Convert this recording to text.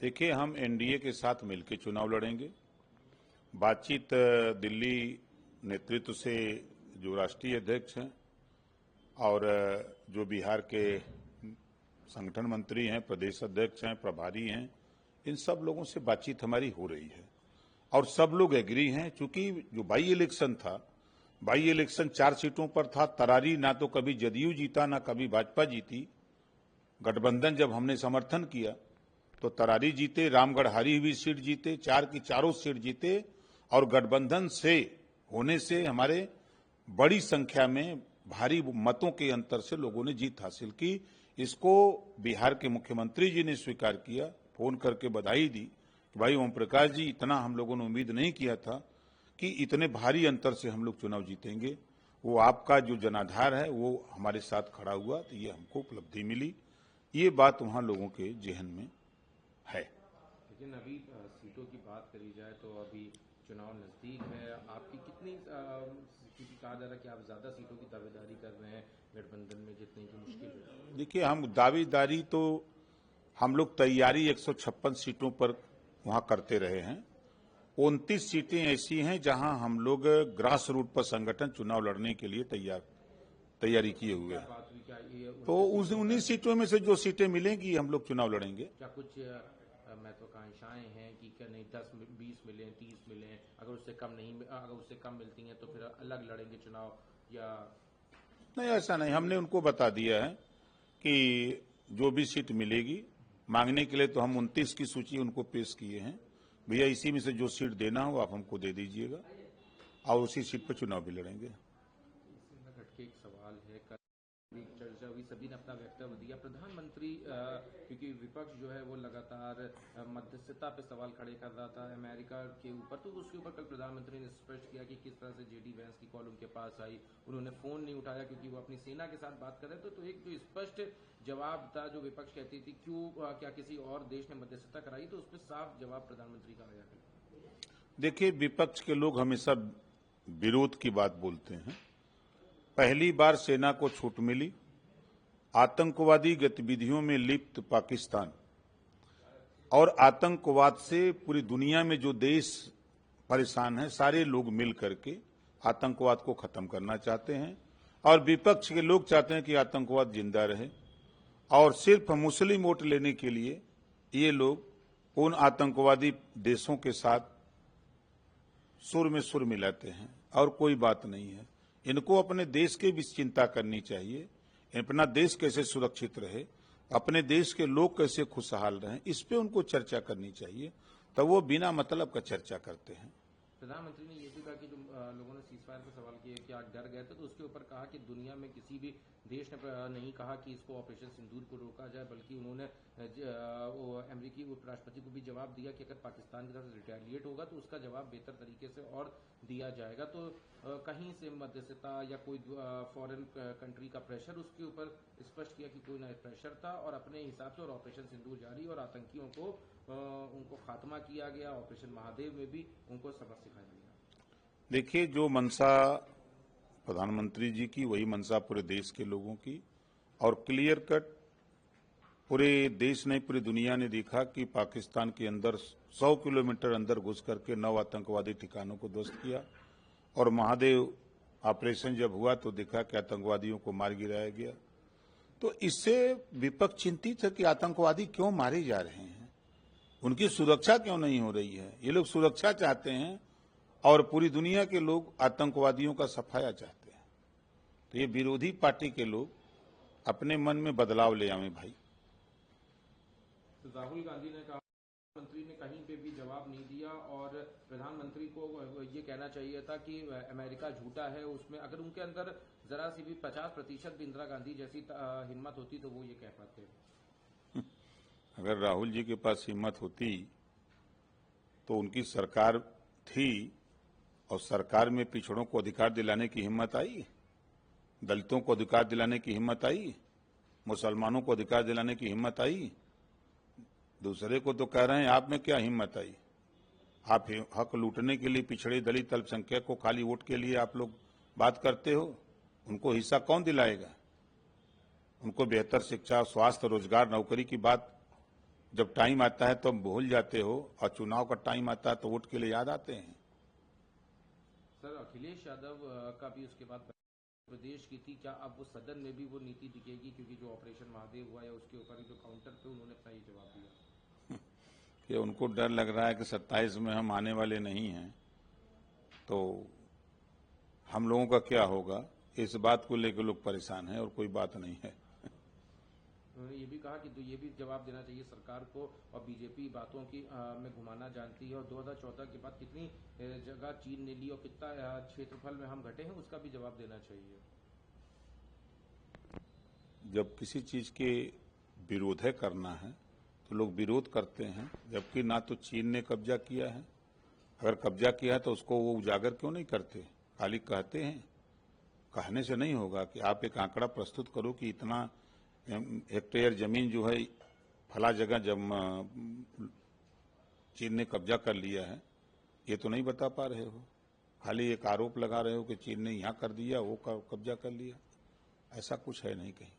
देखिए, हम एनडीए के साथ मिलकर चुनाव लड़ेंगे। बातचीत दिल्ली नेतृत्व से जो राष्ट्रीय अध्यक्ष हैं और जो बिहार के संगठन मंत्री हैं, प्रदेश अध्यक्ष हैं, प्रभारी हैं, इन सब लोगों से बातचीत हमारी हो रही है और सब लोग एग्री हैं। चूंकि जो बाई इलेक्शन था, बाई इलेक्शन 4 सीटों पर था। तरारी ना तो कभी जदयू जीता ना कभी भाजपा जीती। गठबंधन जब हमने समर्थन किया तो तरारी जीते, रामगढ़ हारी हुई सीट जीते, 4 की चारों सीट जीते और गठबंधन से होने से हमारे बड़ी संख्या में भारी मतों के अंतर से लोगों ने जीत हासिल की। इसको बिहार के मुख्यमंत्री जी ने स्वीकार किया, फोन करके बधाई दी कि भाई ओम प्रकाश जी, इतना हम लोगों ने उम्मीद नहीं किया था कि इतने भारी अंतर से हम लोग चुनाव जीतेंगे। वो आपका जो जनाधार है वो हमारे साथ खड़ा हुआ, तो ये हमको उपलब्धि मिली। ये बात वहां लोगों के जेहन में है। लेकिन अभी सीटों की बात करी जाए तो अभी चुनाव नजदीक है। आपकी कितनी, क्योंकि कहा जा रहा है कि आप ज्यादा सीटों की दावेदारी कर रहे हैं गठबंधन में जीतने की मुश्किल है। देखिए, हम दावेदारी तो हम लोग तैयारी 156 सीटों पर वहां करते रहे हैं। 29 सीटें ऐसी हैं जहां हम लोग ग्रास रूट पर संगठन चुनाव लड़ने के लिए तैयारी किए हुए हैं। तो उस 19 सीटों में से जो सीटें मिलेंगी हम लोग चुनाव लड़ेंगे। क्या कुछ महत्वाकांक्षाएं हैं कि क्या नहीं 10 20 मिले, 30 मिले, अगर उससे कम मिलती हैं तो फिर अलग लड़ेंगे चुनाव, या नहीं? ऐसा नहीं, हमने उनको बता दिया है कि जो भी सीट मिलेगी मांगने के लिए तो हम 29 की सूची उनको पेश किए हैं। भैया, इसी में से जो सीट देना हो आप हमको दे दीजिएगा और उसी सीट पर चुनाव भी लड़ेंगे। एक सवाल है, कल चर्चा हुई, सभी ने अपना वक्तव्य दिया। प्रधानमंत्री, क्योंकि विपक्ष जो है वो लगातार मध्यस्थता पे सवाल खड़े कर रहा था अमेरिका के ऊपर, तो उसके ऊपर कल प्रधानमंत्री ने स्पष्ट किया कि किस तरह से जेडी वैंस की कॉल उनके पास आई। उन्होंने फोन नहीं उठाया क्योंकि वो अपनी सेना के साथ बात कर रहे थे। तो एक जो स्पष्ट जवाब था, जो विपक्ष कहती थी क्या किसी और देश ने मध्यस्थता कराई, तो उस पर साफ जवाब प्रधानमंत्री का आया। देखिए, विपक्ष के लोग हमेशा विरोध की बात बोलते हैं। पहली बार सेना को छूट मिली। आतंकवादी गतिविधियों में लिप्त पाकिस्तान और आतंकवाद से पूरी दुनिया में जो देश परेशान है, सारे लोग मिल करके आतंकवाद को खत्म करना चाहते हैं और विपक्ष के लोग चाहते हैं कि आतंकवाद जिंदा रहे और सिर्फ मुस्लिम वोट लेने के लिए ये लोग उन आतंकवादी देशों के साथ सुर में सुर मिलाते हैं और कोई बात नहीं है। इनको अपने देश की भी चिंता करनी चाहिए। अपना देश कैसे सुरक्षित रहे, अपने देश के लोग कैसे खुशहाल रहें, इस पे उनको चर्चा करनी चाहिए। तब वो बिना मतलब का चर्चा करते हैं। प्रधानमंत्री ने ये भी कहा कि जो लोगों ने सीजफायर पर सवाल किए कि आज डर गए थे, तो उसके ऊपर कहा कि दुनिया में किसी भी देश ने नहीं कहा कि इसको ऑपरेशन सिंदूर को रोका जाए, बल्कि उन्होंने अमेरिकी उपराष्ट्रपति को भी जवाब दिया कि अगर पाकिस्तान की तरफ से रिटेलिएट होगा तो उसका जवाब बेहतर तरीके से और दिया जाएगा। तो कहीं से मध्यस्थता या कोई फॉरेन कंट्री का प्रेशर, उसके ऊपर स्पष्ट किया कि कोई ना प्रेशर था और अपने हिसाब से और ऑपरेशन सिंदूर जारी और आतंकियों को उनको खात्मा किया गया। ऑपरेशन महादेव में भी उनको सबक सिखाया गया। देखिए, जो मंशा प्रधानमंत्री जी की, वही मंशा पूरे देश के लोगों की और क्लियर कट पूरे देश ने, पूरी दुनिया ने देखा कि पाकिस्तान के अंदर 100 किलोमीटर अंदर घुस करके 9 आतंकवादी ठिकानों को ध्वस्त किया और महादेव ऑपरेशन जब हुआ तो देखा कि आतंकवादियों को मार गिराया गया। तो इससे विपक्ष चिंतित है कि आतंकवादी क्यों मारे जा रहे हैं, उनकी सुरक्षा क्यों नहीं हो रही है। ये लोग सुरक्षा चाहते हैं और पूरी दुनिया के लोग आतंकवादियों का सफाया चाहते हैं। तो ये विरोधी पार्टी के लोग अपने मन में बदलाव ले आवे भाई। तो राहुल गांधी ने कहा, प्रधानमंत्री ने कहीं पे भी जवाब नहीं दिया और प्रधानमंत्री को ये कहना चाहिए था कि अमेरिका झूठा है। उसमें अगर उनके अंदर जरा सी भी 50% भी इंदिरा गांधी जैसी हिम्मत होती तो वो ये कह पाते। अगर राहुल जी के पास हिम्मत होती तो उनकी सरकार थी और सरकार में पिछड़ों को अधिकार दिलाने की हिम्मत आई, दलितों को अधिकार दिलाने की हिम्मत आई, मुसलमानों को अधिकार दिलाने की हिम्मत आई। दूसरे को तो कह रहे हैं आप में क्या हिम्मत आई। आप हक लूटने के लिए पिछड़े दलित अल्पसंख्यक को खाली वोट के लिए आप लोग बात करते हो। उनको हिस्सा कौन दिलाएगा? उनको बेहतर शिक्षा, स्वास्थ्य, रोजगार, नौकरी की बात जब टाइम आता है तो भूल जाते हो, और चुनाव का टाइम आता है तो वोट के लिए याद आते हैं। सर, अखिलेश यादव का भी उसके बाद प्रदेश की थी, क्या अब वो सदन में भी वो नीति दिखेगी? क्योंकि जो ऑपरेशन महादेव हुआ है उसके ऊपर जो काउंटर पे उन्होंने अपना ये जवाब दिया कि उनको डर लग रहा है कि 27 में हम आने वाले नहीं हैं, तो हम लोगों का क्या होगा, इस बात को लेकर लोग परेशान हैं, और कोई बात नहीं है। उन्होंने ये भी कहा कि तो ये भी जवाब देना चाहिए सरकार को, और बीजेपी बातों की में घुमाना जानती है, और 2014 के बाद कितनी जगह चीन ने ली और कितना क्षेत्रफल में हम घटे हैं उसका भी जवाब देना चाहिए। जब किसी चीज के विरोध करना है तो लोग विरोध करते हैं, जबकि ना तो चीन ने कब्जा किया है। अगर कब्जा किया है तो उसको वो उजागर क्यों नहीं करते, खाली कहते हैं। कहने से नहीं होगा कि आप एक आंकड़ा प्रस्तुत करो कि इतना हेक्टेयर जमीन जो है फला जगह जब चीन ने कब्जा कर लिया है, ये तो नहीं बता पा रहे हो, खाली एक आरोप लगा रहे हो कि चीन ने यहाँ कर दिया, वो कब्जा कर लिया। ऐसा कुछ है नहीं कहीं।